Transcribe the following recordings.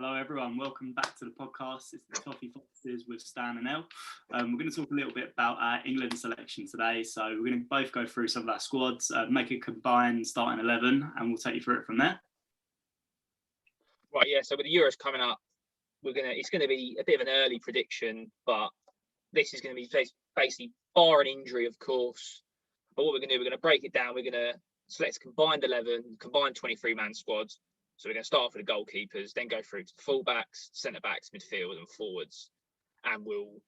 Hello everyone, welcome back to the podcast. It's the ToffeeFoxes with Stan and Elle. We're going to talk a little bit about our England selection today. So we're going to both go through some of our squads, make a combined starting 11, and we'll take you through it from there. Right, yeah, so with the Euros coming up, it's going to be a bit of an early prediction, but this is going to be basically bar an injury, of course. But what we're going to do, we're going to break it down. We're going to select a combined 11, combined 23-man squads. So we're going to start off with the goalkeepers, then go through to the fullbacks, centre-backs, midfield and forwards. And we'll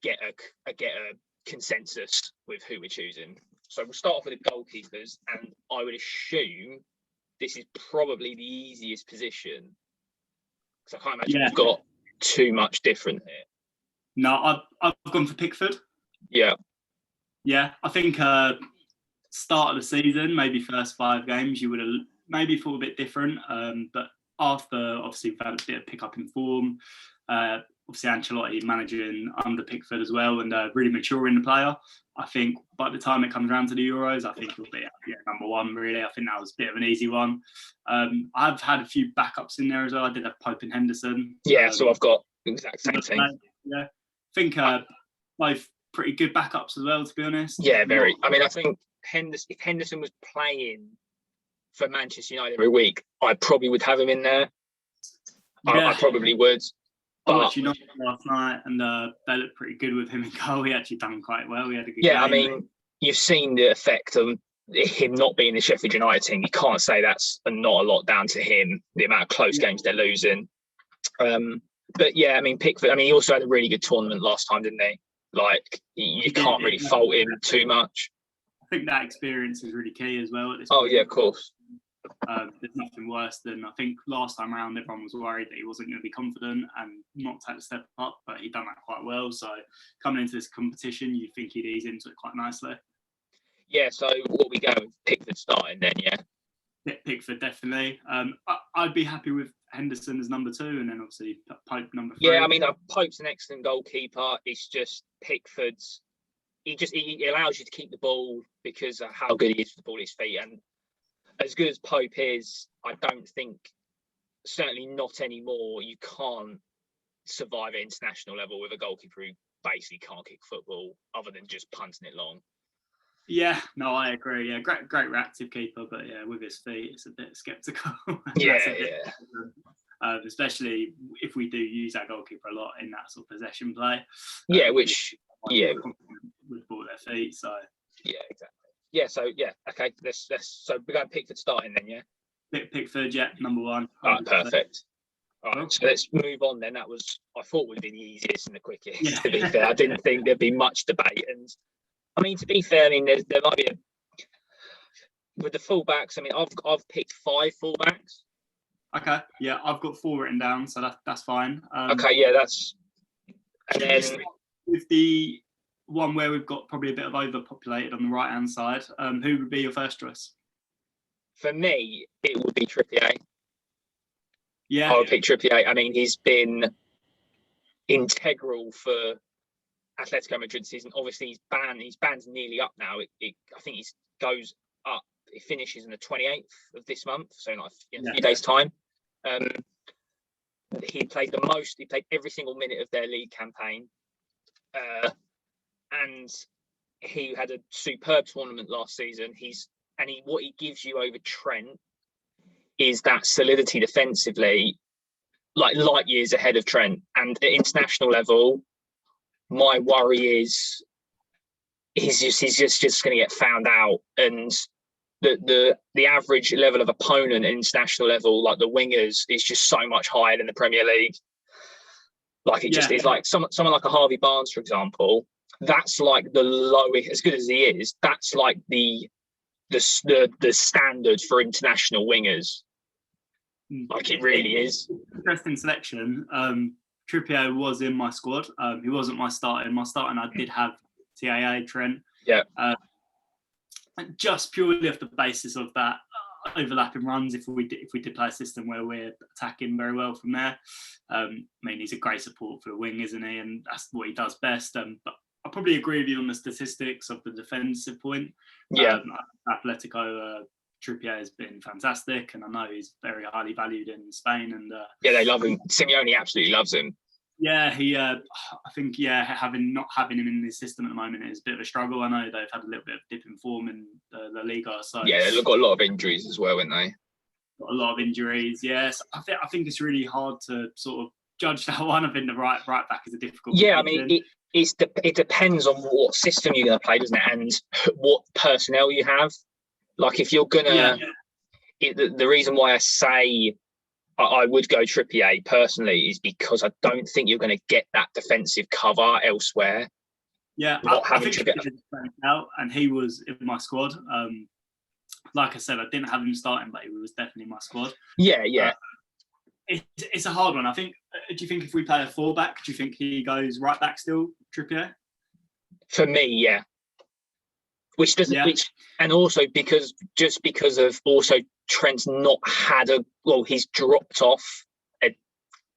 get a consensus with who we're choosing. So we'll start off with the goalkeepers, and I would assume this is probably the easiest position, because I can't imagine we've got too much different here. No, I've gone for Pickford. Yeah. Yeah, I think start of the season, maybe first 5 games, you would have maybe thought a bit different. But after, obviously, we've had a bit of pick up in form. Obviously, Ancelotti managing under Pickford as well, and really maturing the player. I think by the time it comes around to the Euros, I think he'll be number one, really. I think that was a bit of an easy one. I've had a few backups in there as well. I did have Pope and Henderson. Yeah, so I've got the exact same thing. Yeah, I think both pretty good backups as well, to be honest. Yeah, very. I mean, I think if Henderson was playing for Manchester United every week, I probably would have him in there. I probably would. I watched United last night, and they looked pretty good with him in goal. He actually done quite well. He had a good game. I mean, you've seen the effect of him not being the Sheffield United team. You can't say that's not a lot down to him, the amount of close games they're losing. But yeah, I mean, Pickford, he also had a really good tournament last time, didn't he? Like, you can't really fault him too much. I think that experience is really key as well at this point. Oh, yeah, of course. There's nothing worse than, I think last time around everyone was worried that he wasn't going to be confident and not take a step up, but he done that quite well. So coming into this competition, you think he'd ease into it quite nicely. Yeah, so what we go with Pickford starting then, yeah? Pickford, definitely. I'd be happy with Henderson as number 2, and then obviously Pope number 3. Yeah, I mean, Pope's an excellent goalkeeper. It's just Pickford's, he allows you to keep the ball because of how good he is with the ball at his feet. And as good as Pope is, I don't think, certainly not anymore, you can't survive at international level with a goalkeeper who basically can't kick football other than just punting it long. Yeah, no, I agree. Yeah, great reactive keeper, but yeah, with his feet, it's a bit sceptical. Especially if we do use our goalkeeper a lot in that sort of possession play. With ball at their feet. So yeah, exactly. Yeah, so yeah, okay. So we're going Pickford starting then, yeah. Pickford, yeah, number 1. All right, perfect. All right, so let's move on then. That was, I thought, would be the easiest and the quickest. Yeah. To be fair, I didn't think there'd be much debate. And I mean, to be fair, there might be with the fullbacks. I mean, I've picked 5 fullbacks. Okay, yeah, I've got 4 written down, so that's fine. Okay, yeah, that's. And then with the one where we've got probably a bit of overpopulated on the right hand side, who would be your first choice? For me, it would be Trippier. Yeah, I would pick Trippier. I mean, he's been integral for Atletico Madrid season. Obviously, his band's nearly up now. I think he goes up. It finishes on the 28th of this month, so in a few days' time. He played the most. He played every single minute of their league campaign, and he had a superb tournament last season. What he gives you over Trent is that solidity defensively, like light years ahead of Trent. And at international level, my worry is he's just going to get found out, and the average level of opponent at international level, like the wingers, is just so much higher than the Premier League. Like it just is. Like someone like a Harvey Barnes, for example, that's like the lowest. As good as he is, that's like the standard for international wingers. Like it really is. Interesting selection. Trippier was in my squad. He wasn't my starting. My starting, I did have TAA Trent. Yeah. Just purely off the basis of that overlapping runs. If we did play a system where we're attacking very well from there, I mean, he's a great support for the wing, isn't he? And that's what he does best. But I probably agree with you on the statistics of the defensive point. Yeah. Atletico Trippier has been fantastic, and I know he's very highly valued in Spain. And yeah, they love him. Simeone absolutely loves him. yeah, I think not having him in the system at the moment is a bit of a struggle. I know they've had a little bit of dip in form in the La Liga, so yeah, they've got a lot of injuries as well, haven't they? Got a lot of injuries. Yes, I think it's really hard to sort of judge that one. I think the right back is a difficult. Yeah, position. I mean, it depends on what system you're going to play, doesn't it, and what personnel you have. Like, if you're gonna, the reason why I say I would go Trippier personally is because I don't think you're going to get that defensive cover elsewhere. Yeah, I think Trippier out, and he was in my squad. Like I said, I didn't have him starting, but he was definitely in my squad. Yeah. It's a hard one. I think. Do you think if we play a 4-back, do you think he goes right back still, Trippier? For me, yeah. Which doesn't, and also because of also Trent's not had he's dropped off a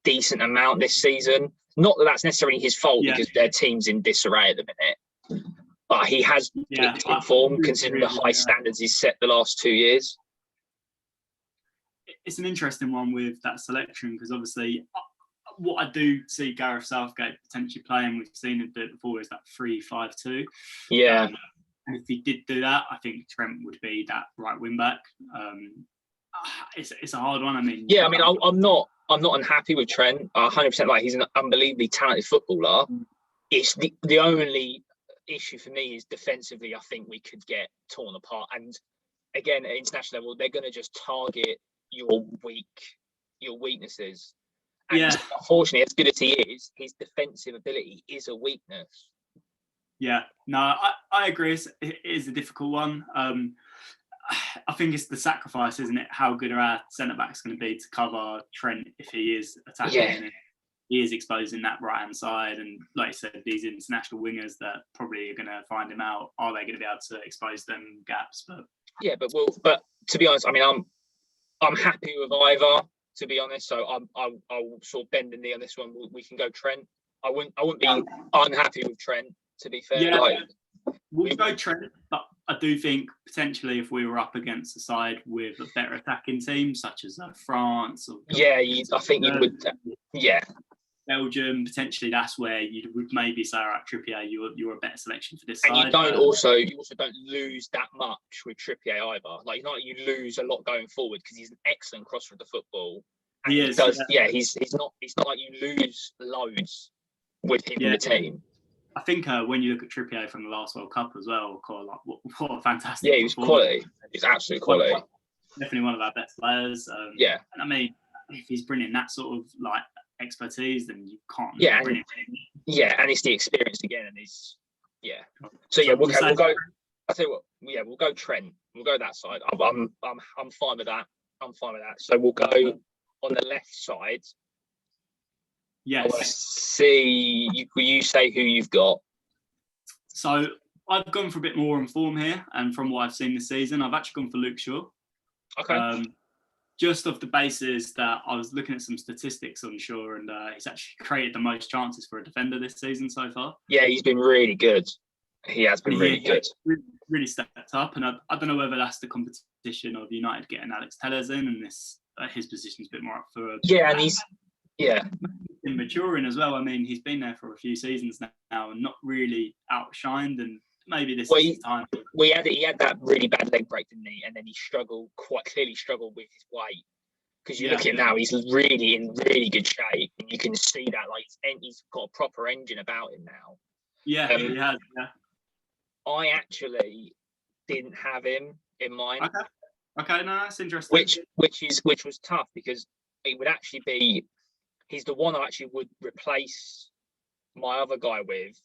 decent amount this season. Not that that's necessarily his fault because their team's in disarray at the minute. But he has picked in form considering the high standards he's set the last 2 years. It's an interesting one with that selection because obviously what I do see Gareth Southgate potentially playing, we've seen him do it before, is that 3-5-2. Yeah. And if he did do that, I think Trent would be that right wing back. It's a hard one. I mean, I'm not unhappy with Trent. 100%. Like, he's an unbelievably talented footballer. It's the only issue for me is defensively. I think we could get torn apart. And again, at international level, they're going to just target your weaknesses. And unfortunately, as good as he is, his defensive ability is a weakness. Yeah, no, I agree. It is a difficult one. I think it's the sacrifice, isn't it? How good are our centre backs going to be to cover Trent if he is attacking? And he is exposing that right hand side, and like I said, these international wingers that probably are going to find him out. Are they going to be able to expose them gaps? But to be honest, I mean, I'm happy with either. To be honest, so I'll sort of bend the knee on this one. We can go Trent. I wouldn't be unhappy with Trent. To be fair, we'll go Trent, but I do think potentially if we were up against a side with a better attacking team, such as France or I think you would. Belgium, potentially that's where you would maybe say, all right, Trippier, you're a better selection for this and side. You also don't lose that much with Trippier either. Like, you lose a lot going forward because he's an excellent crosser of the football. And he is. He's not like you lose loads with him in the team. I think when you look at Trippier from the last World Cup as well, what a fantastic. Yeah, he was quality. He's absolute quality. Definitely one of our best players. And I mean, if he's bringing that sort of like expertise, then you can't. And it's the experience again, and he's So we'll go. I tell you what, we'll go Trent. We'll go that side. I'm fine with that. So we'll go on the left side. Yes. I want to see you say who you've got. So I've gone for a bit more on form here, and from what I've seen this season, I've actually gone for Luke Shaw. Okay. Just off the basis that I was looking at some statistics on Shaw, and he's actually created the most chances for a defender this season so far. Yeah, he's been really good. He has been really good. Really stepped up, and I don't know whether that's the competition of United getting Alex Telles in, and his position's a bit more up for. And he's been maturing as well. I mean, he's been there for a few seasons now and not really outshined, and maybe this is his time. He had that really bad leg break, didn't he? And then he quite clearly struggled with his weight. Because you look at him now, he's really in really good shape, and you can see that he's got a proper engine about him now. Yeah, he has. Yeah. I actually didn't have him in mind. Okay, no, that's interesting. Which was tough because it would actually be. He's the one I actually would replace my other guy with,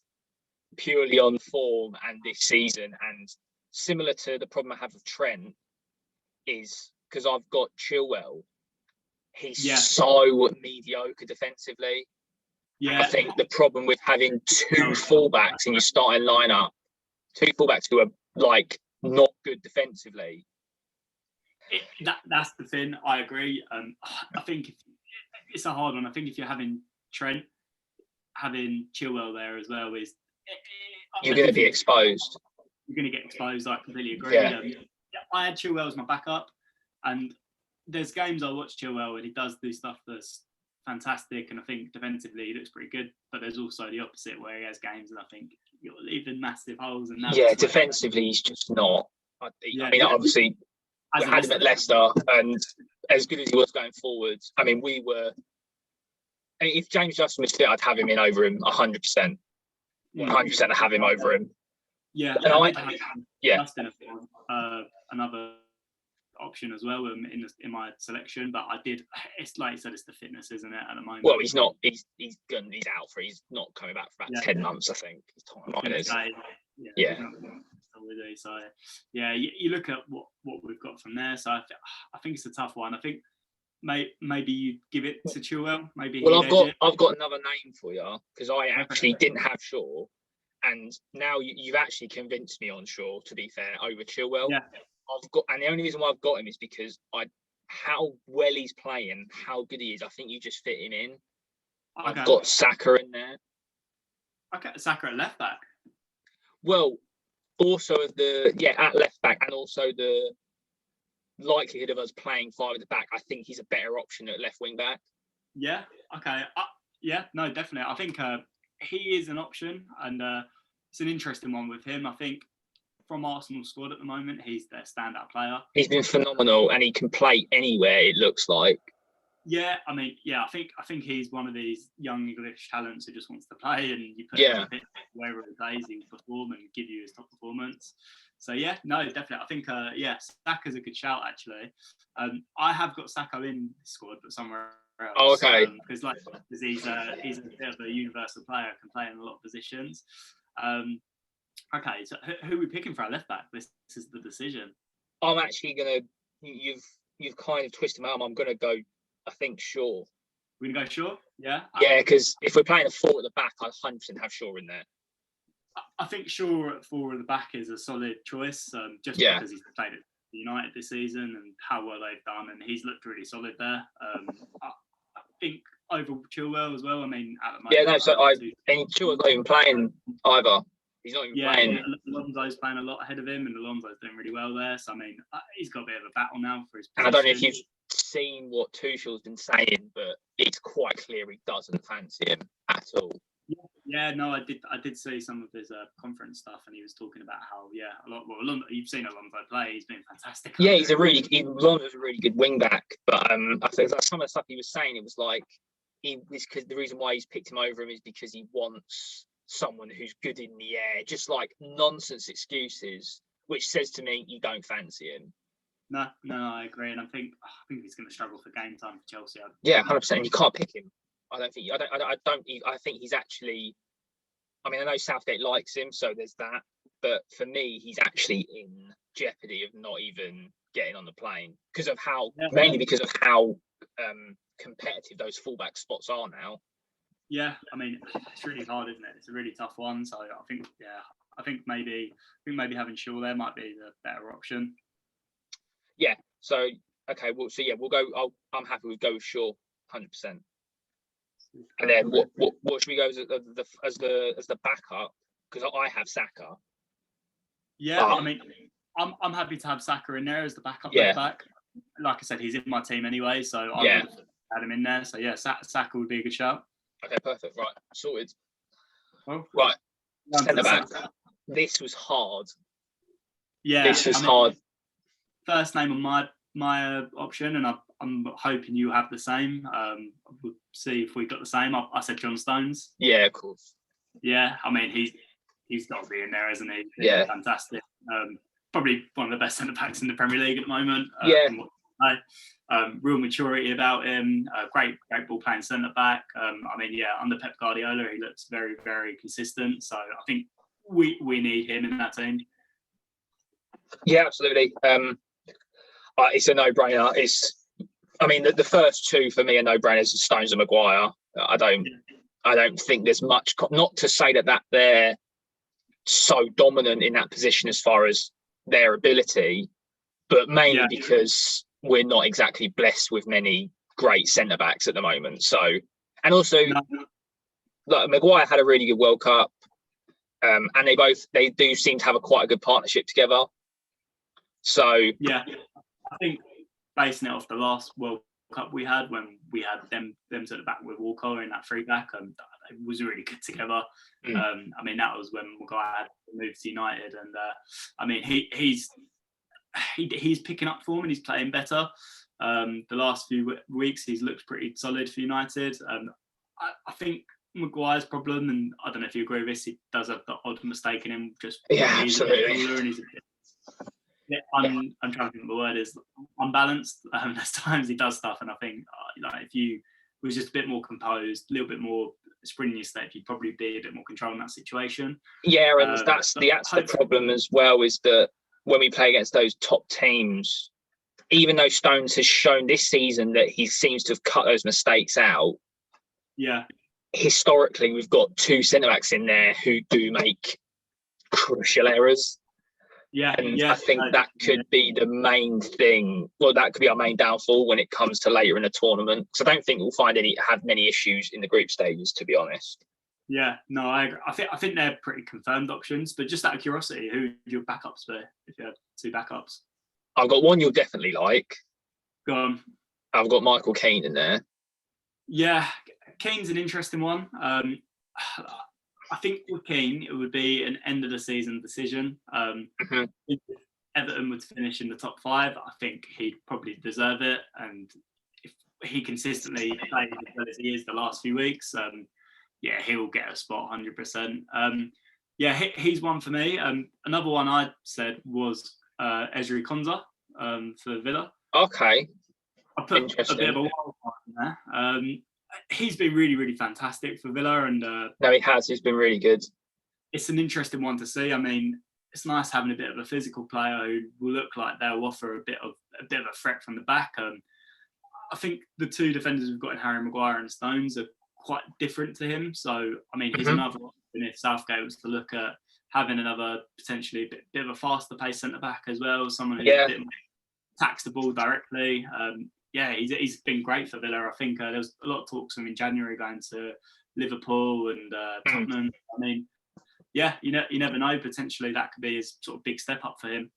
purely on form and this season. And similar to the problem I have with Trent is because I've got Chilwell. He's so mediocre defensively. Yeah, I think the problem with having two fullbacks in your starting lineup, two fullbacks who are not good defensively. That's the thing. I agree. I think it's a hard one. I think if you're having Trent, having Chilwell there as well you're going to be exposed. You're going to get exposed. I completely agree. Yeah. I had Chilwell as my backup, and there's games I watch Chilwell and he does do stuff that's fantastic, and I think defensively he looks pretty good. But there's also the opposite where he has games and I think you're leaving massive holes. And yeah, defensively he's just not. I mean, obviously we had him at Leicester, and as good as he was going forward, I mean, if James Justin was fit, I'd have him in over him 100%. 100% to have him over him. Yeah, and Justin, another option as well in my selection, but I did. It's like you said, it's the fitness, isn't it? At the moment, well, he's not. He's out for. He's not coming back for about 10 months, I think. His timeline is. So yeah, you look at what we've got from there. So I think it's a tough one. I think maybe you give it to Chilwell. Maybe. Well, I've got another name for you because I actually didn't have Shaw, and now you've actually convinced me on Shaw. To be fair, over Chilwell. Yeah. And the only reason why I've got him is because how well he's playing, how good he is. I think you just fit him in. Okay. I've got Saka in there. Okay, Saka at left back. Well, also at left back, and also the likelihood of us playing 5 at the back. I think he's a better option at left wing back. Yeah. Okay. No, definitely. I think he is an option, and it's an interesting one with him. I think. From Arsenal's squad at the moment, he's their standout player. He's been phenomenal, and he can play anywhere. It looks like. Yeah, I mean, I think he's one of these young English talents who just wants to play, and you put him a bit wherever he plays, he'll perform and give you his top performance. So yeah, no, definitely. I think Saka's a good shout actually. I have got Saka in the squad, but somewhere else. Oh, okay. Because he's a bit of a universal player, can play in a lot of positions. Okay, so who are we picking for our left back? This is the decision. I'm actually gonna. You've kind of twisted my arm. I'm gonna go. I think Shaw. We're gonna go Shaw. Yeah. Yeah, because if we're playing a 4 at the back, I'd 100% have Shaw in there. I think Shaw at 4 at the back is a solid choice. Because he's played at United this season and how well they've done, and he's looked really solid there. I think over Chilwell as well. I mean, at the moment. Yeah, no. So Chilwell's not even playing either. He's not even playing. Alonso's playing a lot ahead of him, and Alonso's doing really well there. So, I mean, he's got a bit of a battle now for his position. And I don't know if you've seen what Tuchel's been saying, but it's quite clear he doesn't fancy him at all. Yeah, no, I did see some of his conference stuff, and he was talking about how, you've seen Alonso play. He's been fantastic. Yeah, Alonso's a really good wing back. But I think some of the stuff he was saying, it was like, because the reason why he's picked him over him is because he wants someone who's good in the air, just like nonsense excuses, which says to me you don't fancy him. No, I agree, and I think he's going to struggle for game time for Chelsea. 100%. You can't pick him. I think he's actually. I mean, I know Southgate likes him, so there's that. But for me, he's actually in jeopardy of not even getting on the plane mainly because of how competitive those fullback spots are now. Yeah, I mean, it's really hard, isn't it? It's a really tough one. So I think maybe having Shaw there might be the better option. Yeah. So okay, we'll go. I'm happy with go with Shaw, 100%. And then what should we go as the backup? Because I have Saka. Yeah, I mean, I'm happy to have Saka in there as the backup left back. Like I said, he's in my team anyway, so I would have had him in there. So yeah, Saka would be a good shout. Okay, perfect. Right, sorted. Well, right, centre back. This was hard. Yeah, this was hard. First name on my option, and I'm hoping you have the same. We'll see if we got the same. I said John Stones. Yeah, of course. Yeah, I mean he's got to be in there, isn't he? Yeah, fantastic. Probably one of the best centre backs in the Premier League at the moment. Real maturity about him. Great ball playing centre back. Under Pep Guardiola, he looks very, very consistent. So I think we need him in that team. Yeah, absolutely. It's a no-brainer. The first two for me are no-brainers: Stones and Maguire. I don't think there's much. Not to say that they're so dominant in that position as far as their ability, but mainly because we're not exactly blessed with many great centre backs at the moment. So, and also, Maguire had a really good World Cup, and they do seem to have quite a good partnership together. So yeah, I think basing it off the last World Cup we had, when we had them to the back with Walker in that three back, it was really good together. I mean, that was when Maguire had moved to United, and I mean, he's picking up form and he's playing better. The last few weeks he's looked pretty solid for United. I think Maguire's problem, and I don't know if you agree with this, he does have the odd mistake in him. Just absolutely. And he's I'm trying to think what the word is, unbalanced. There's times he does stuff, and I think like if you was just a bit more composed, a little bit more sprinting your step, you'd probably be a bit more control in that situation. Yeah, and that's the problem as well, is that when we play against those top teams, even though Stones has shown this season that he seems to have cut those mistakes out, historically we've got two centre-backs in there who do make crucial errors. I think that could be the main thing. Well, that could be our main downfall when it comes to later in the tournament. Because I don't think we'll have many issues in the group stages, to be honest. Yeah, no, I agree. I think they're pretty confirmed options. But just out of curiosity, who do your backups be if you had two backups? I've got one you'll definitely like. Go on. I've got Michael Keane in there. Yeah, Keane's an interesting one. I think with Keane, it would be an end of the season decision. If Everton would finish in the top 5, I think he'd probably deserve it. And if he consistently plays as well as he is the last few weeks, he'll get a spot 100%. He's one for me. Another one I said was Ezri Konsa for Villa. Okay. I put a bit of a wild card in there. He's been really, really fantastic for Villa, and no, he has. He's been really good. It's an interesting one to see. I mean, it's nice having a bit of a physical player who will look like they'll offer a bit of a threat from the back. I think the two defenders we've got in Harry Maguire and Stones are quite different to him. So, I mean, he's another option if Southgate was to look at having another potentially bit of a faster pace centre back as well, someone who's a bit more attacks the ball directly. He's been great for Villa. I think there was a lot of talks of him in January going to Liverpool and Tottenham. I mean, you never know. Potentially that could be his sort of big step up for him.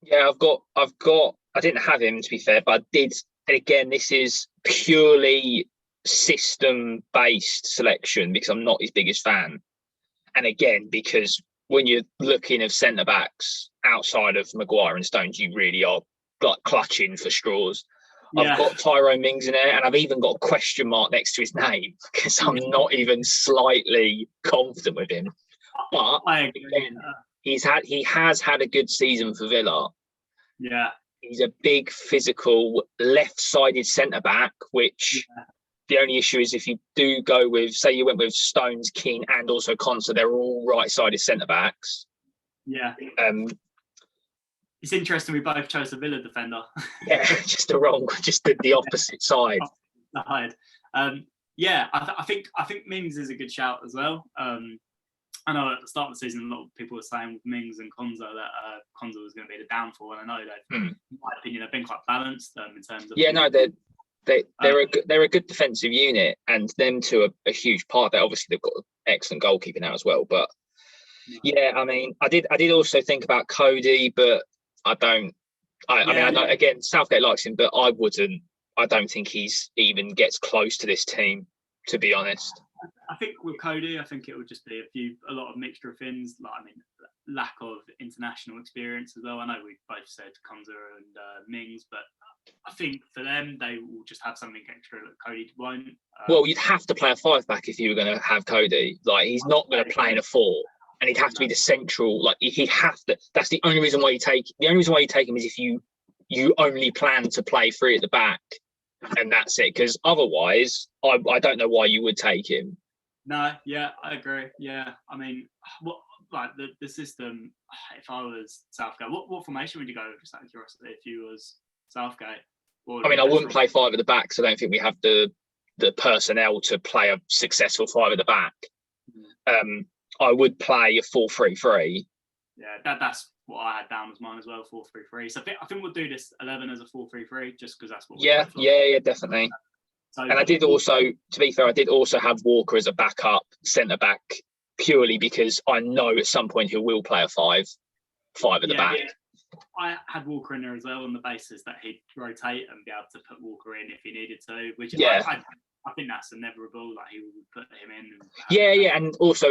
Yeah, I've got. I didn't have him, to be fair, but I did. And again, this is purely system-based selection because I'm not his biggest fan. And again, because when you're looking of centre backs outside of Maguire and Stones, you really are like clutching for straws. I've got Tyrone Mings in there, and I've even got a question mark next to his name because I'm not even slightly confident with him. But again, he has had a good season for Villa. Yeah, he's a big, physical, left-sided centre back. Which the only issue is if you do go with, say, you went with Stones, Keane, and also Konsa, they're all right-sided centre backs. Yeah. It's interesting we both chose a Villa defender. just the opposite side. I think Mings is a good shout as well. I know at the start of the season, a lot of people were saying with Mings and Konsa that Konsa was going to be the downfall, and I know that, in my opinion, they've been quite balanced in terms of. They're a good defensive unit, and them two are a huge part of that. Obviously, they've got excellent goalkeeping now as well. But I mean, I did also think about Cody, but I don't. I mean, I know again, Southgate likes him, but I wouldn't. I don't think he's even gets close to this team, to be honest. I think with Cody, I think it would just be a lot of mixture of things. Like, I mean, lack of international experience as well. I know we both said Konsa and Mings, but I think for them, they will just have something extra that Cody won't. Well, you'd have to play a 5-back if you were going to have Cody. Like, he's not going to play in a 4. And he'd have to be the central, like he'd have to. That's the only reason why you take. The only reason why you take him is if you only plan to play 3 at the back, and that's it. Because otherwise, I don't know why you would take him. No, I agree. Yeah, I mean, what like the system? If I was Southgate, what formation would you go with? Just out of curiosity, if you was Southgate. I mean, I wouldn't play 5 at the back, so I don't think we have the personnel to play a successful 5 at the back. I would play a 4-3-3. Yeah, that's what I had down as mine as well, 4-3-3. So I think we'll do this 11 as a 4-3-3, just because that's what. Yeah, definitely. So, and I did also, to be fair, have Walker as a backup centre back purely because I know at some point he will play a 5 at the back. I had Walker in there as well on the basis that he'd rotate and be able to put Walker in if he needed to, which I think that's inevitable. Like he would put him in. And also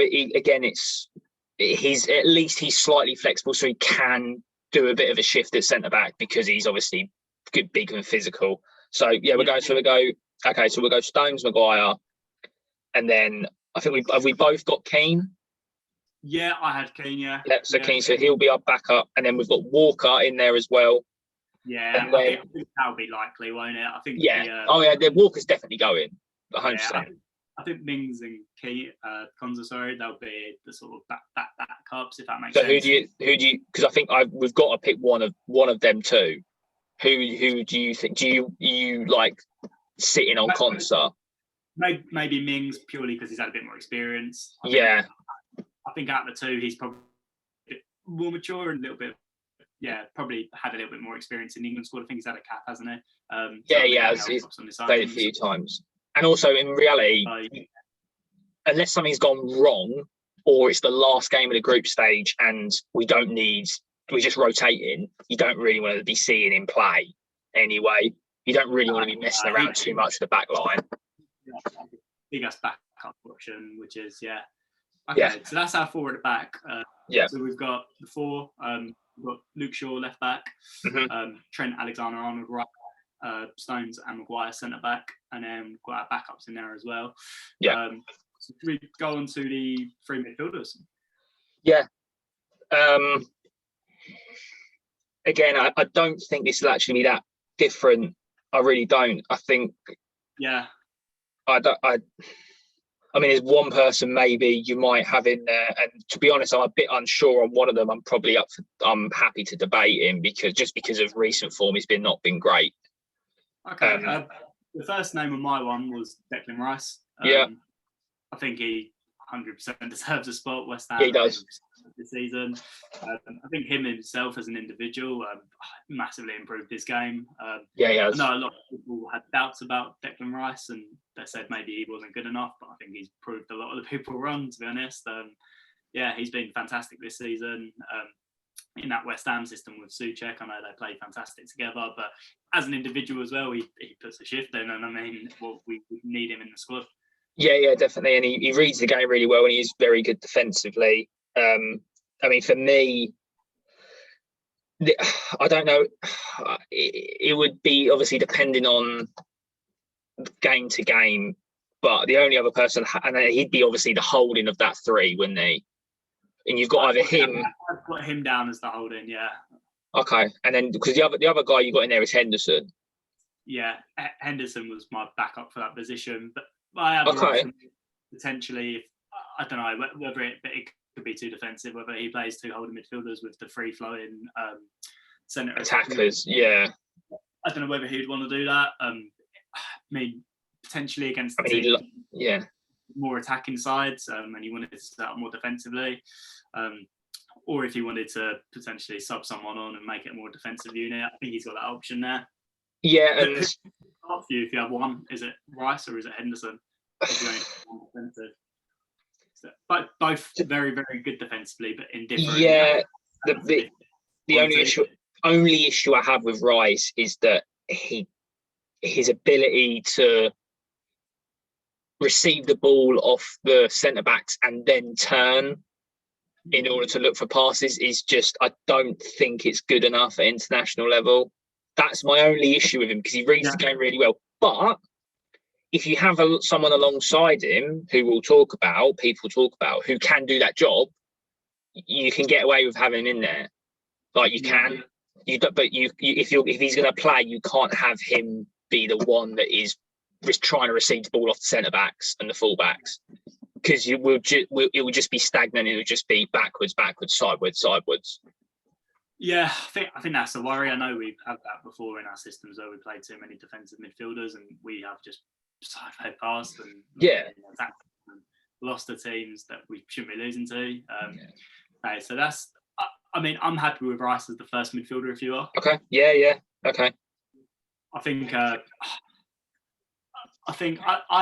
he's at least he's slightly flexible, so he can do a bit of a shift at centre back because he's obviously good, big and physical. So we'll go Stones, Maguire, and then I think we both got Keane. Yeah, I had Keane. Yeah. Keane, so he'll be our backup, and then we've got Walker in there as well. Yeah, I think that'll be likely, won't it? I think. Yeah. The Walker's definitely going. 100%. I think Mings and Konza, they'll be the sort of backups, if that makes sense. So who do you? Because I think we've got to pick one of them two. Who do you think? Do you like sitting on Konza? Maybe Mings purely because he's had a bit more experience. I think out of the two, he's probably a bit more mature and a little bit. Yeah, probably had a little bit more experience in the England squad. I think he's had a cap, hasn't he? He's played a few times. And also, in reality, unless something's gone wrong, or it's the last game of the group stage, and we're just rotating, you don't really want to be seeing him play anyway. You don't really want to be messing around too much with the back line. Biggest backup option, which is Okay, so that's our forward at back. So we've got the four. We've got Luke Shaw left back, Trent Alexander-Arnold right, Stones and Maguire centre back, and then we've got our backups in there as well. So we go on to the three midfielders. Again, I don't think this will actually be that different. I really don't. I think. I mean, there's one person maybe you might have in there, and to be honest, I'm a bit unsure on one of them. I'm happy to debate him because of recent form, he's not been great. Okay, the first name on my one was Declan Rice. I think he 100% deserves a spot. West Ham. He does this season. I think him himself as an individual massively improved his game. He has. I know a lot of people had doubts about Declan Rice and they said maybe he wasn't good enough, but I think he's proved a lot of the people wrong, to be honest. He's been fantastic this season. In that West Ham system with Southgate, I know they play fantastic together, but as an individual as well, he puts a shift in, and I mean, we need him in the squad. Yeah, definitely, and he reads the game really well, and he's very good defensively. I mean, for me, I don't know. It would be obviously depending on game to game, but the only other person, and he'd be obviously the holding of that three, wouldn't he? And you've got either him. I've got him down as the holding, yeah. Okay, and then because the other guy you got in there is Henderson. Yeah, Henderson was my backup for that position, but I have potentially. I don't know whether it could be too defensive, whether he plays two holding midfielders with the free flowing centre attackers. Yeah, I don't know whether he'd want to do that. I mean, potentially against more attacking sides, and he wanted to set up more defensively, or if he wanted to potentially sub someone on and make it a more defensive unit. I think he's got that option there. Yeah, and up for you if you have one. Is it Rice or is it Henderson? But both very, very good defensively, but in different. Yeah, the only issue I have with Rice is that his ability to receive the ball off the centre backs and then turn in order to look for passes is just, I don't think it's good enough at international level. That's my only issue with him, because he reads the game really well. But if you have someone alongside him who people talk about, who can do that job, you can get away with having him in there. Like you can, if he's going to play, you can't have him be the one that is trying to receive the ball off the centre backs and the full backs, because it will just be stagnant. It will just be backwards, sideways. Yeah, I think that's the worry. I know we've had that before in our systems where we played too many defensive midfielders and we have just side past and lost to teams that we shouldn't be losing to. So that's. I mean, I'm happy with Rice as the first midfielder if you are. Okay. Yeah. Okay. I think I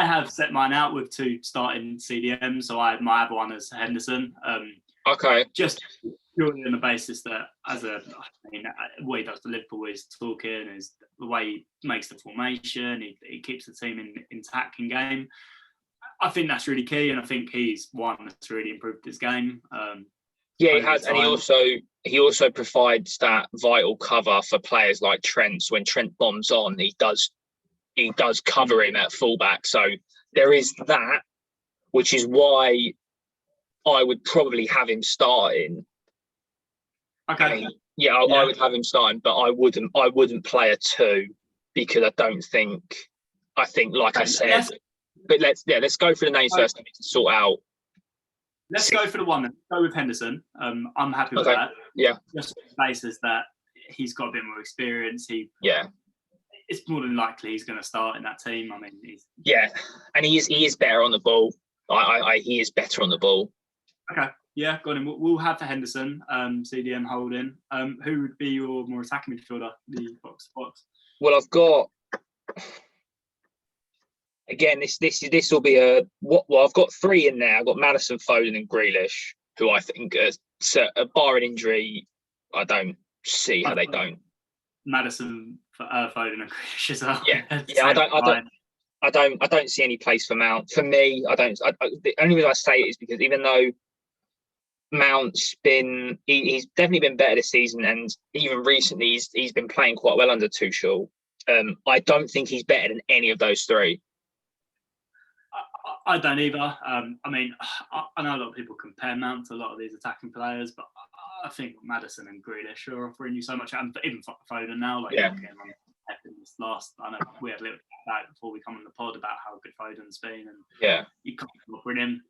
have set mine out with two starting CDM, so I have my other one as Henderson. Okay. Just purely on the basis that what he does for Liverpool is talking, is the way he makes the formation, he keeps the team intact in game. I think that's really key, and I think he's one that's really improved his game. Yeah, he has, and he also provides that vital cover for players like Trent. So when Trent bombs on, he does cover him at fullback. So there is that, which is why I would probably have him starting. Okay. I would have him starting, but I wouldn't play a 2 because I think like I said. But let's go for the names first and we can sort out. Let's go for the one. Let's go with Henderson. I'm happy with that. Yeah. Just on the basis that he's got a bit more experience. It's more than likely he's going to start in that team. I mean, and he is better on the ball. He is better on the ball. Okay. Yeah, got him. We'll have for Henderson, CDM holding. Who would be your more attacking midfielder? The box. Well, I've got. Again, this will be I've got 3 in there. I've got Maddison, Foden, and Grealish, who I think, barring injury, I don't see how they don't. Maddison, Foden, and Grealish as well. I don't see any place for Mount. For me, I don't. The only reason I say it is because even though Mount's he's definitely been better this season, and even recently he's been playing quite well under Tuchel. I don't think he's better than any of those 3. I don't either. I know a lot of people compare Mount to a lot of these attacking players, but I think Maddison and Grealish are offering you so much, and even Foden now. I know we had a little bit about before we come on the pod about how good Foden's been, and you can't offer him.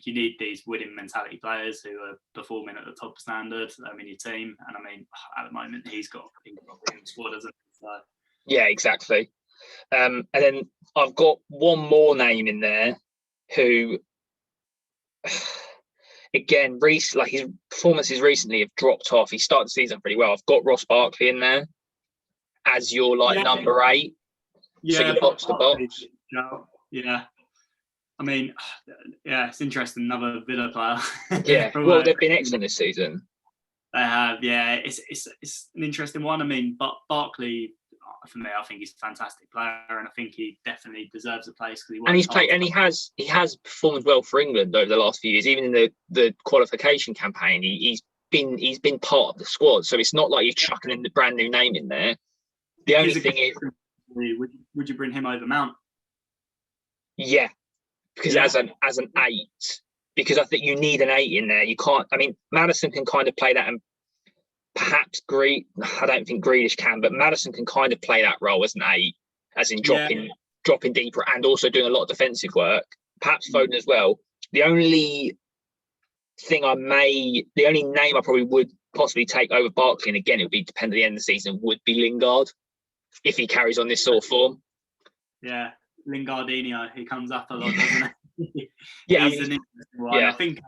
You need these winning mentality players who are performing at the top standard in your team, and at the moment he's got a winning squad, hasn't he? So. Yeah, exactly. And then I've got one more name in there who, again, his performances recently have dropped off. He started the season pretty well. I've got Ross Barkley in there as your number 8. Yeah, so your box to box. Yeah. It's interesting. Another Villa player. Yeah, well, they've been excellent this season. They have, yeah. It's an interesting one. But Barkley, for me, I think he's a fantastic player, and I think he definitely deserves a place because he has performed well for England over the last few years. Even in the qualification campaign, he's been part of the squad. So it's not like you're chucking in the brand new name in there. The only thing is, would you bring him over Mount? Yeah, because as an 8, because I think you need an 8 in there. You can't. Maddison can kind of play that, and perhaps I don't think Grealish can, but Maddison can kind of play that role as an 8, as in dropping deeper and also doing a lot of defensive work. Perhaps Foden as well. The only name I probably would possibly take over Barkley, and again, it would be dependent at the end of the season, would be Lingard, if he carries on this sort of form. Yeah, Lingardinho, he comes up a lot, doesn't he? Yeah, he's an interesting one. Yeah. I think,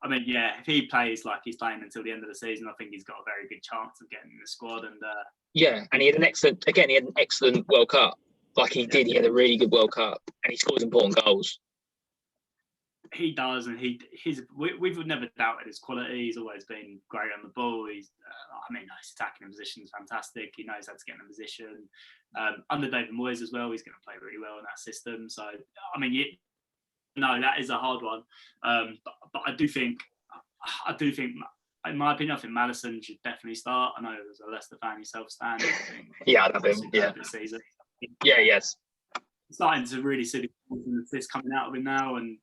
if he plays like he's playing until the end of the season, I think he's got a very good chance of getting in the squad. And and he had an excellent World Cup. Like he did, he had a really good World Cup, and he scores important goals. He does, and we've never doubted his quality. He's always been great on the ball. His attacking position is fantastic. He knows how to get in a position. Under David Moyes as well, he's going to play really well in that system. So, that is a hard one. But I do think, in my opinion, I think Maddison should definitely start. I know as a Leicester fan yourself, Stan. Yeah, I love him. Yeah, this season. Yeah, yes. Starting to really see the assists coming out of him now, and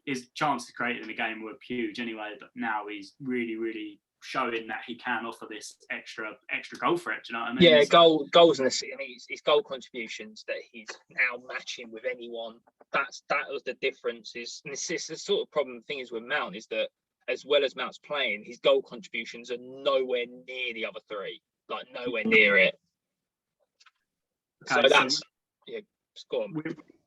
his chances created in the game were huge anyway. But now he's really, really showing that he can offer this extra goal threat. Do you know what I mean? Yeah, goals in the season. It's goal contributions that he's now matching with anyone. That was the difference. And it's the sort of problem. Thing is with Mount is that as well as Mount's playing, his goal contributions are nowhere near the other 3. Like nowhere near it. Okay, so that's go on.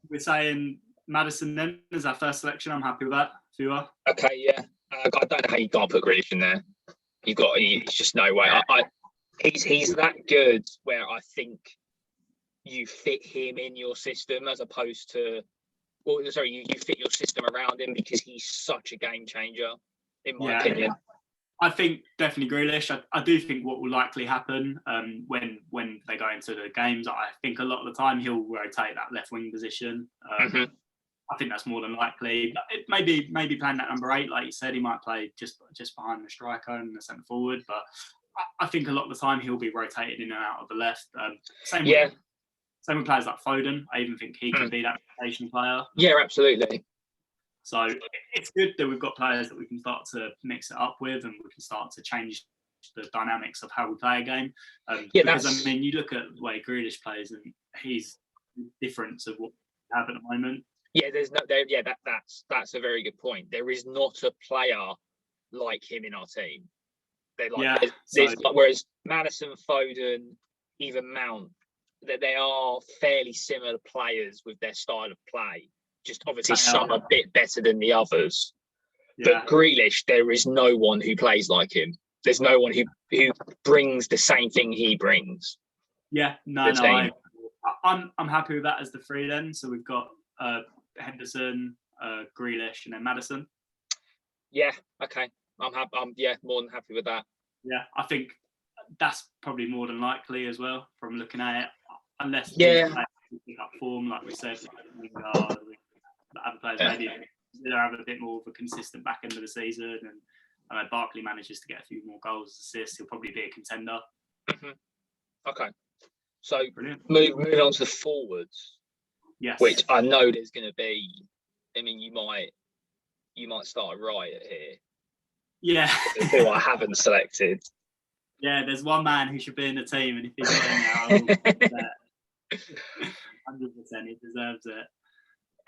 We're saying Maddison then as our first selection. I'm happy with that. If you are. Okay, yeah. I don't know how you can't put Grealish in there. It's just no way. He's that good where I think you fit him in your system as opposed to, you fit your system around him because he's such a game changer, in my opinion. I think definitely Grealish. I do think what will likely happen when they go into the games, I think a lot of the time he'll rotate that left wing position. I think that's more than likely. But it maybe playing that number 8, like you said, he might play just behind the striker and the centre forward. But I think a lot of the time he'll be rotated in and out of the left. Same with players like Foden. I even think he can be that rotation player. Yeah, absolutely. So it's good that we've got players that we can start to mix it up with, and we can start to change the dynamics of how we play a game. Because I mean, you look at the way Grealish plays, and he's different to what we have at the moment. Yeah, that's a very good point. There is not a player like him in our team. They're like, whereas Maddison, Foden, even Mount, that they are fairly similar players with their style of play. Just obviously some a bit better than the others. Yeah. But Grealish, there is no one who plays like him. There's no one who brings the same thing he brings. Yeah, I'm happy with that as the 3 then. So we've got Henderson, Grealish, and then Maddison. Yeah, okay. I'm more than happy with that. Yeah, I think that's probably more than likely as well from looking at it. Unless pick up form, like we said, other players maybe they'll have a bit more of a consistent back end of the season, and Barkley manages to get a few more goals, assists, he'll probably be a contender. Okay, so moving on to the forwards. Yes, which I know there's going to be. I mean, you might start a riot here. Yeah, who I haven't selected. Yeah, there's one man who should be in the team, and if he's not in there, I will 100%, he deserves it.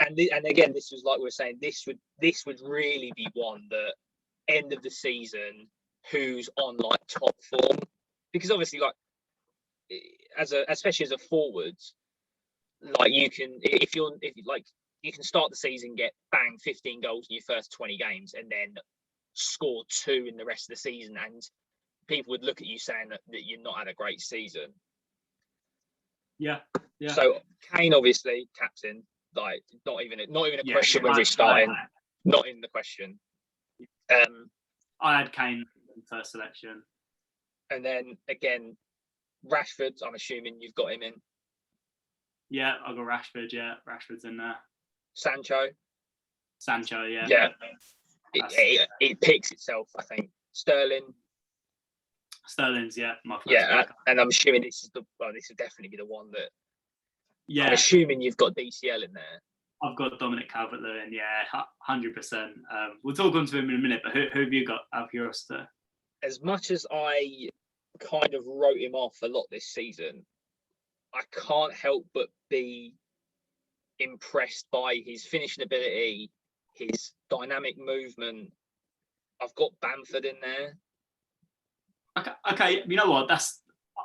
And again, this was like we were saying. This would really be one that end of the season, who's on like top form, because obviously, like especially as a forward, like you can you can start the season, get 15 goals in your first 20 games, and then score 2 in the rest of the season, and people would look at you saying that you're not had a great season. Yeah. So Kane, obviously, captain. Like not even a question whether he's starting. Not in the question. I had Kane in first selection. And then again, Rashford. I'm assuming you've got him in. Yeah, I got Rashford. Yeah, Rashford's in there. Sancho. Yeah. Yeah. It picks itself, I think. Sterling's my first. Yeah, and I'm assuming this will definitely be the one that. Yeah. I'm assuming you've got DCL in there. I've got Dominic Calvert-Lewin. Yeah, 100%. We'll talk on to him in a minute, but who have you got out of curiosity? As much as I kind of wrote him off a lot this season, I can't help but be impressed by his finishing ability, his dynamic movement. I've got Bamford in there. Okay. You know what?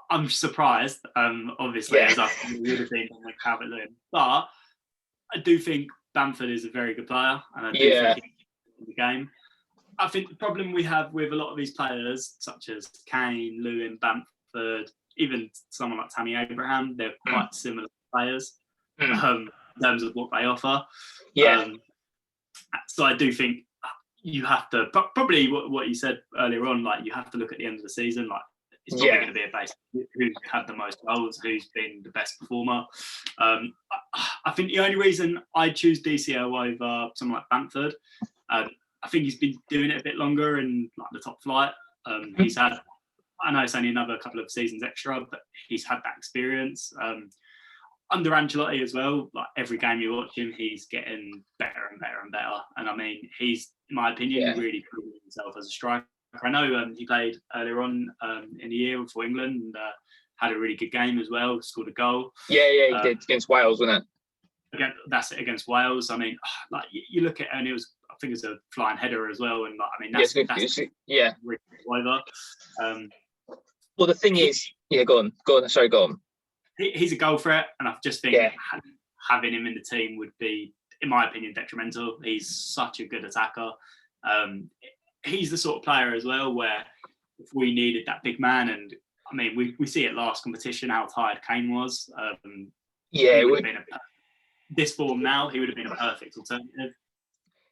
I'm surprised. Obviously, as I would have been on Calvert-Lewin, but I do think Bamford is a very good player, and I do think he can the game. I think the problem we have with a lot of these players, such as Kane, Lewin, Bamford, even someone like Tammy Abraham, they're quite similar players in terms of what they offer. Yeah. So I do think you have to probably what you said earlier on. Like you have to look at the end of the season. Like it's probably going to be a base who's had the most goals, who's been the best performer. I think the only reason I choose DCL over someone like Bamford, I think he's been doing it a bit longer in like the top flight. He's had, I know it's only another couple of seasons extra, but he's had that experience. Under Ancelotti as well, like every game you watch him, he's getting better and better and better. And I mean, he's, in my opinion, really proven himself as a striker. I know he played earlier on in the year for England and had a really good game as well, scored a goal. Yeah, he did against Wales, wasn't it? That's it, against Wales. I mean, like you look at it, and I think it was a flying header as well. And like, I mean, that's really over. Well, the thing is, go on. Sorry, go on. He's a goal threat, and I just think having him in the team would be, in my opinion, detrimental. He's such a good attacker. He's the sort of player as well where if we needed that big man, and I mean, we see it last competition how tired Kane was. It would have been this form now. He would have been a perfect alternative.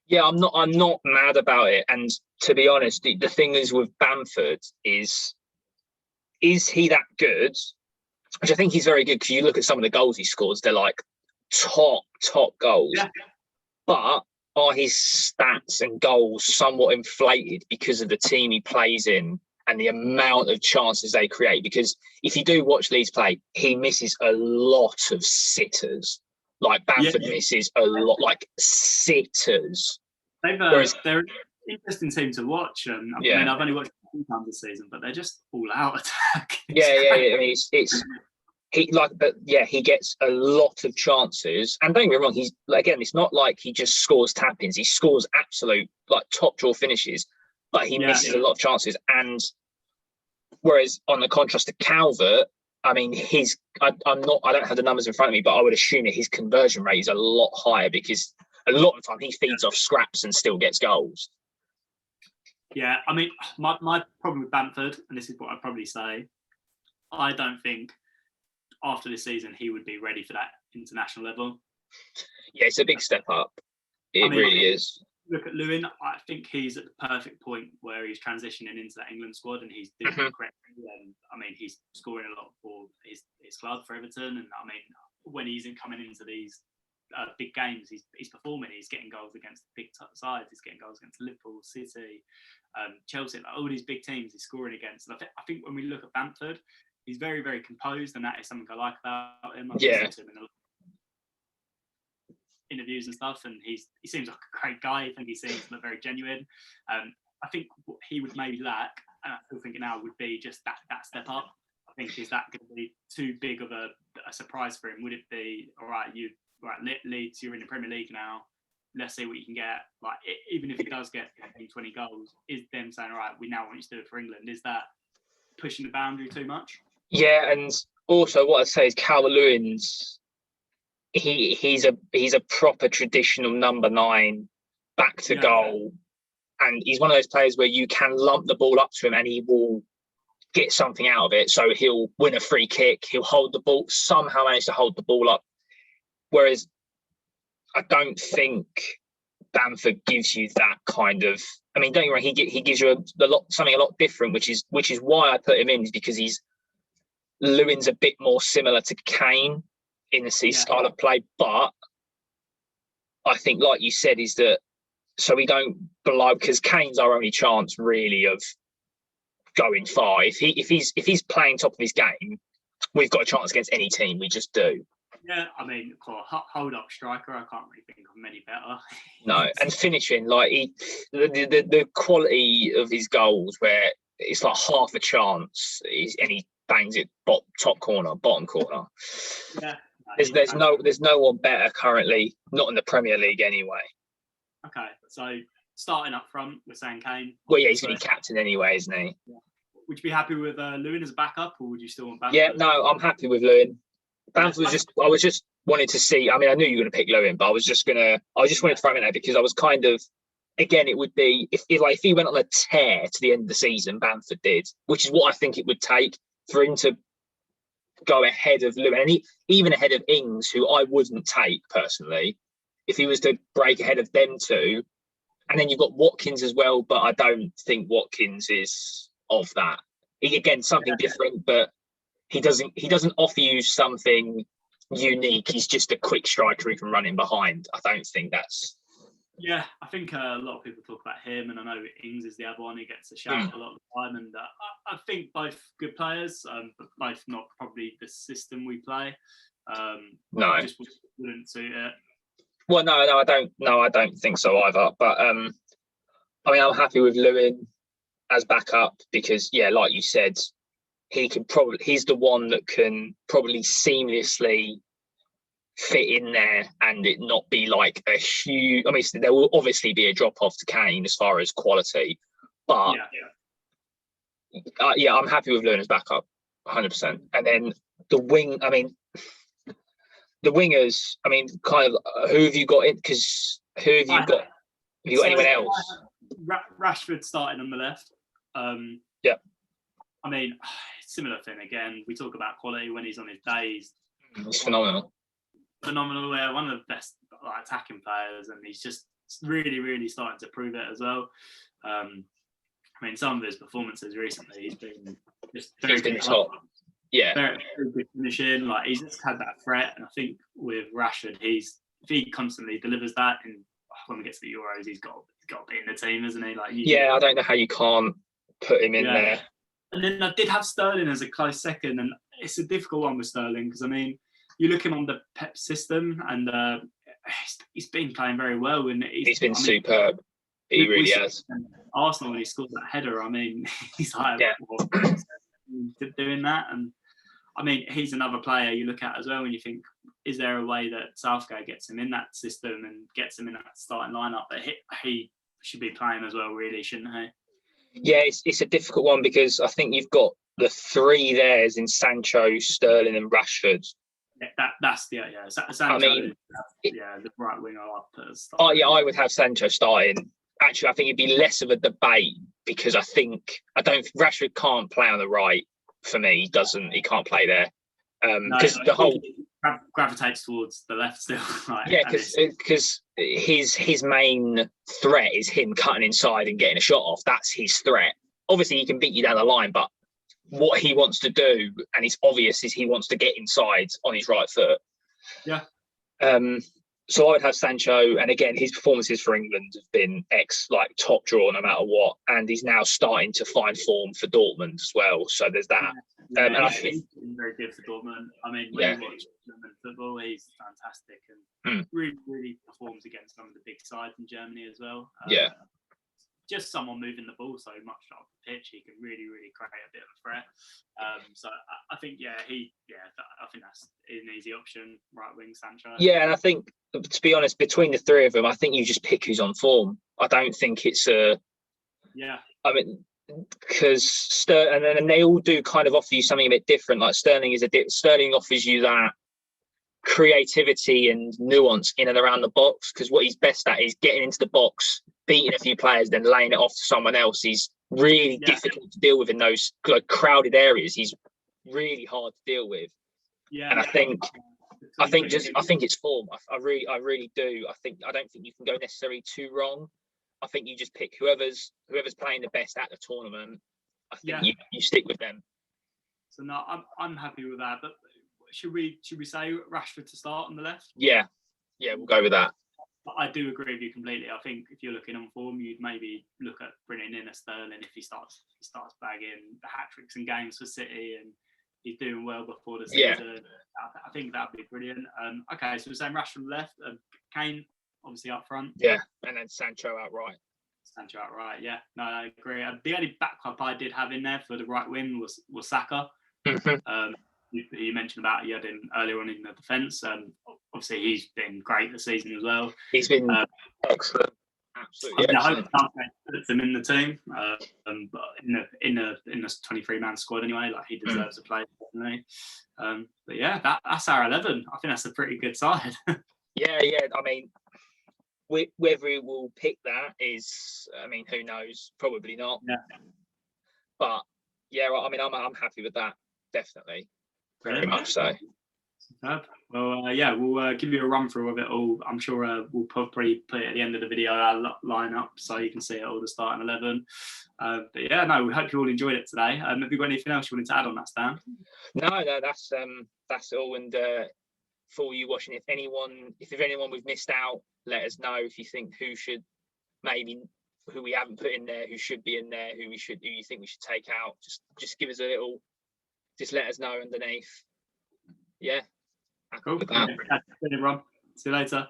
Yeah, I'm not mad about it. And to be honest, the thing is with Bamford is he that good? Which I think he's very good because you look at some of the goals he scores, they're like top goals. Yeah. But are his stats and goals somewhat inflated because of the team he plays in and the amount of chances they create? Because if you do watch Leeds play, he misses a lot of sitters. Like Bamford misses a lot, like sitters. They're an interesting team to watch. I mean, I've only watched a few times this season, but they're just all out attack. Yeah. I mean, he gets a lot of chances. And don't get me wrong, it's not like he just scores tap-ins. He scores absolute like top draw finishes, but he misses a lot of chances. And whereas on the contrast to Calvert, I mean, I don't have the numbers in front of me, but I would assume that his conversion rate is a lot higher because a lot of the time he feeds off scraps and still gets goals. Yeah, I mean, my problem with Bamford, and this is what I'd probably say, I don't think after this season he would be ready for that international level. Yeah, it's a big step up. It really is. Look at Lewin. I think he's at the perfect point where he's transitioning into that England squad and he's doing it correctly. And I mean, he's scoring a lot for his club, for Everton. And I mean, when he's coming into these big games, he's performing. He's getting goals against big sides. He's getting goals against Liverpool, City, Chelsea. Like all these big teams he's scoring against. And I think when we look at Bamford, he's very, very composed, and that is something I like about him. I've listened to him in a lot of interviews and stuff, and he seems like a great guy. I think he seems very genuine. I think what he would maybe lack, and I'm still thinking now, would be just that step up. I think, is that going to be too big of a surprise for him? Would it be, all right, Leeds, you're in the Premier League now, let's see what you can get. Like, even if he does get 20 goals, is them saying, all right, we now want you to do it for England? Is that pushing the boundary too much? Yeah, and also what I'd say is Calvert-Lewin's, he's a proper traditional number 9 back to goal, and he's one of those players where you can lump the ball up to him and he will get something out of it. So he'll win a free kick, he'll hold the ball, somehow manage to hold the ball up. Whereas I don't think Bamford gives you that kind of. I mean, don't get me wrong, he gives you something a lot different, which is why I put him in, is because Lewin's a bit more similar to Kane in the style of play, but I think, like you said, is that so we don't blow, because Kane's our only chance really of going far. If he's playing top of his game, we've got a chance against any team. We just do. Yeah, I mean, hold up striker, I can't really think of many better. No, and finishing, like the quality of his goals, where it's like half a chance, and he bangs it bottom corner. Yeah. There's no one better currently, not in the Premier League anyway. Okay, so starting up front, we're saying Kane. Well, yeah, he's going to be captain anyway, isn't he? Yeah. Would you be happy with Lewin as a backup, or would you still want Bamford? Yeah, no, I'm happy with Lewin. Bamford I was just wanted to see. I mean, I knew you were going to pick Lewin, but I just wanted to throw him in there because I was kind of, again, it would be if he went on a tear to the end of the season, Bamford did, which is what I think it would take for him to go ahead of Lewin, and even ahead of Ings, who I wouldn't take personally, if he was to break ahead of them two. And then you've got Watkins as well, but I don't think Watkins is of that. Again, something different, but he doesn't offer you something unique. He's just a quick striker who can run in behind. I don't think that's. Yeah, I think a lot of people talk about him, and I know Ings is the other one who gets a shout a lot of the time. And I think both good players, but both not probably the system we play. No, just wouldn't suit it. Well, no, I don't. No, I don't think so either. But I mean, I'm happy with Lewin as backup because, yeah, like you said, he's the one that can probably seamlessly fit in there and it not be like a huge. I mean, there will obviously be a drop off to Kane as far as quality, but I'm happy with Lewin as backup, 100%. And then the wing. I mean. The wingers, I mean, kind of, who have you got in? Because who have you got? Have you got anyone else? Rashford starting on the left. Yeah. I mean, similar thing again. We talk about quality when he's on his days. He's phenomenal. Phenomenal. One of the best attacking players, and he's just really, really starting to prove it as well. I mean, some of his performances recently, he's been just very good. Top. Yeah, very, very good finishing. Like he's just had that threat, and I think with Rashford, if he constantly delivers that, and when we get to the Euros, he's got to be in the team, isn't he? Like I don't know how you can't put him in there. And then I did have Sterling as a close second, and it's a difficult one with Sterling because I mean, you look him on the Pep system, and he's been playing very well, and he's been superb. He really has. Arsenal when he scored that header, I mean, he's like doing that, and I mean, he's another player you look at as well, and you think, is there a way that Southgate gets him in that system and gets him in that starting lineup? But he should be playing as well, really, shouldn't he? Yeah, it's a difficult one because I think you've got the three there's in Sancho, Sterling, and Rashford. Yeah, Sancho. I mean, the right winger up as. Oh yeah, I would have Sancho starting. Actually, I think it'd be less of a debate because I don't think Rashford can't play on the right. For me, he can't play there because the whole gravitates towards the left still. Because his main threat is him cutting inside and getting a shot off. That's his threat. Obviously, he can beat you down the line, but what he wants to do, and it's obvious, is he wants to get inside on his right foot. Yeah. So I would have Sancho, and again, his performances for England have been top draw no matter what, and he's now starting to find form for Dortmund as well. So there's that. And I think he's been very good for Dortmund. I mean, when you watch German football, he's fantastic and really, really performs against some of the big sides in Germany as well. Just someone moving the ball so much off the pitch, he can really, really create a bit of a threat. So I think, I think that's an easy option, right wing Sancho. Yeah, and I think, to be honest, between the three of them, I think you just pick who's on form. I don't think it's a. Yeah. I mean, because Sterling, and then they all do kind of offer you something a bit different. Like Sterling offers you that creativity and nuance in and around the box, because what he's best at is getting into the box, beating a few players, then laying it off to someone else. He's really difficult to deal with in those crowded areas. He's really hard to deal with. Yeah, and I think it's form. I really do. I don't think you can go necessarily too wrong. I think you just pick whoever's playing the best at the tournament. I think you stick with them. So no, I'm happy with that. But should we say Rashford to start on the left? Yeah, we'll go with that. I do agree with you completely. I think if you're looking on form, you'd maybe look at bringing in a Sterling if he starts bagging the hat tricks and games for City and he's doing well before the season. Yeah. I think that'd be brilliant. Okay, so we're saying Rashford left, Kane obviously up front. Yeah, and then Sancho outright. Yeah. No, I agree. The only backup I did have in there for the right wing was Saka. Mm-hmm. You mentioned about you had him earlier on in the defence. Obviously, he's been great this season as well. He's been excellent. Absolutely. I hope Southgate puts him in the team, but in the 23-man squad anyway. Like he deserves to play, definitely. But yeah, that's our 11. I think that's a pretty good side. Yeah. I mean, whether we will pick that is, who knows? Probably not. Yeah. But yeah, I'm happy with that. Definitely. Very much so. Superb. Well, we'll give you a run through of it all. I'm sure we'll probably put it at the end of the video, our lineup, so you can see it all, the starting 11. But yeah, no, we hope you all enjoyed it today. Have you got anything else you wanted to add on that, Stan? No, that's all. And for all you watching, if there's anyone we've missed out, let us know. If you think who we haven't put in there, who should be in there, who you think we should take out, just give us a little. Just let us know underneath. Yeah. Cool. Rob. See you later.